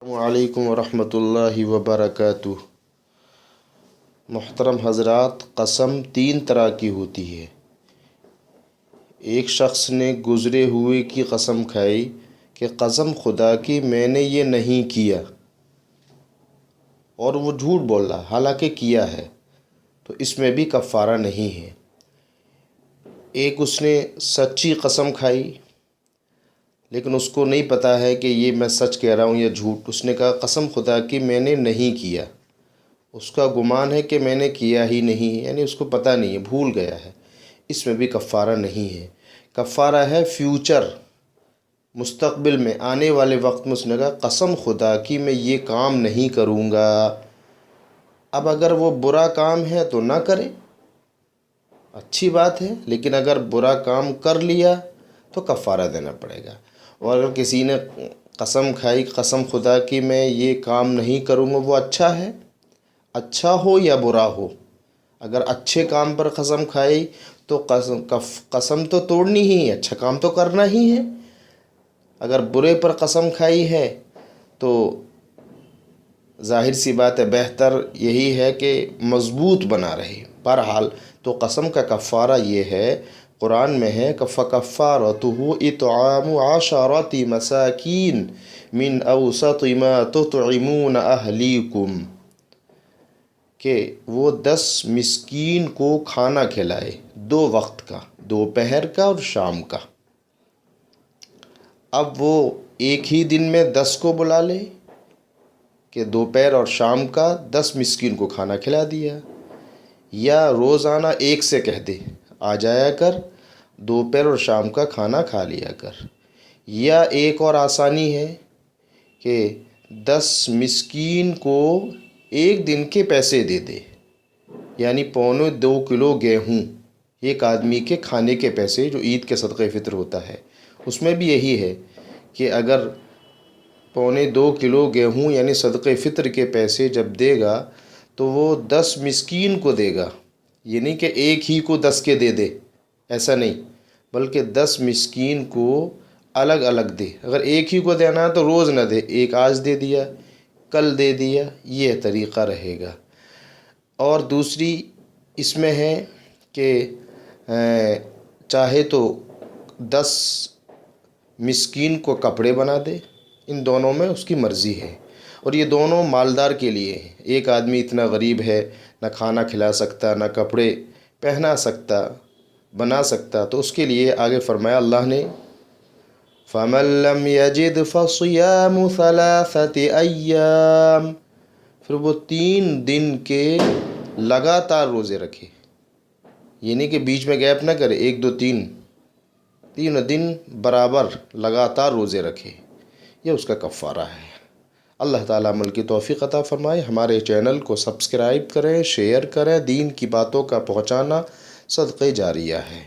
السلام علیکم ورحمۃ اللہ وبرکاتہ۔ محترم حضرات، قسم تین طرح کی ہوتی ہے۔ ایک شخص نے گزرے ہوئے کی قسم کھائی کہ قسم خدا کی میں نے یہ نہیں کیا، اور وہ جھوٹ بول رہا حالانکہ کیا ہے، تو اس میں بھی کفارہ نہیں ہے۔ ایک اس نے سچی قسم کھائی لیکن اس کو نہیں پتہ ہے کہ یہ میں سچ کہہ رہا ہوں یا جھوٹ۔ اس نے کہا قسم خدا کی میں نے نہیں کیا، اس کا گمان ہے کہ میں نے کیا ہی نہیں، یعنی اس کو پتہ نہیں ہے، بھول گیا ہے۔ اس میں بھی کفارہ نہیں ہے۔ کفارہ ہے فیوچر، مستقبل میں آنے والے وقت میں اس نے کہا قسم خدا کی میں یہ کام نہیں کروں گا۔ اب اگر وہ برا کام ہے تو نہ کرے، اچھی بات ہے، لیکن اگر برا کام کر لیا تو کفارہ دینا پڑے گا۔ اور اگر کسی نے قسم کھائی قسم خدا کی میں یہ کام نہیں کروں گا، وہ اچھا ہے، اچھا ہو یا برا ہو، اگر اچھے کام پر قسم کھائی تو قسم تو توڑنی ہی ہے، اچھا کام تو کرنا ہی ہے۔ اگر برے پر قسم کھائی ہے تو ظاہر سی بات ہے، بہتر یہی ہے کہ مضبوط بنا رہے۔ بہرحال تو قسم کا کفارہ یہ ہے، قرآن میں ہے فَكَفَّارَتُهُ إِطْعَامُ عَشَرَةِ مَسَاكِينَ مِنْ أَوْسَطِ مَا تُطْعِمُونَ أَهْلِيكُمْ، کہ وہ 10 مسکین کو کھانا کھلائے، 2 وقت کا، دوپہر کا اور شام کا۔ اب وہ ایک ہی دن میں 10 کو بلا لے کہ دوپہر اور شام کا 10 مسکین کو کھانا کھلا دیا، یا روزانہ ایک سے کہہ دے آ جایا کر، دوپہر اور شام کا کھانا کھا لیا کر۔ یا ایک اور آسانی ہے کہ 10 مسکین کو ایک دن کے پیسے دے دے، یعنی 1.25 کلو گیہوں، ایک آدمی کے کھانے کے پیسے جو عید کے صدقہ فطر ہوتا ہے، اس میں بھی یہی ہے کہ اگر 1.25 کلو گیہوں یعنی صدقہ فطر کے پیسے جب دے گا تو وہ 10 مسکین کو دے گا، یہ نہیں کہ ایک ہی کو 10 کے دے دے، ایسا نہیں، بلکہ 10 مسکین کو الگ الگ دے۔ اگر ایک ہی کو دینا ہے تو روز نہ دے، ایک آج دے دیا، کل دے دیا، یہ طریقہ رہے گا۔ اور دوسری اس میں ہے کہ چاہے تو 10 مسکین کو کپڑے بنا دے، ان دونوں میں اس کی مرضی ہے، اور یہ دونوں مالدار کے لیے ہیں۔ ایک آدمی اتنا غریب ہے، نہ کھانا کھلا سکتا، نہ کپڑے پہنا سکتا، بنا سکتا، تو اس کے لیے آگے فرمایا اللہ نے فَمَن لَّمْ يَجِدْ فَصِيَامُ 3 أَيَّامٍ، پھر وہ 3 دن کے لگاتار روزے رکھے، یہ نہیں کہ بیچ میں گیپ نہ کرے، 1 2 3 دن برابر لگاتار روزے رکھے، یہ اس کا کفارہ ہے۔ اللہ تعالیٰ عمل کی توفیق عطا فرمائے۔ ہمارے چینل کو سبسکرائب کریں، شیئر کریں، دین کی باتوں کا پہنچانا صدقہ جاریہ ہے۔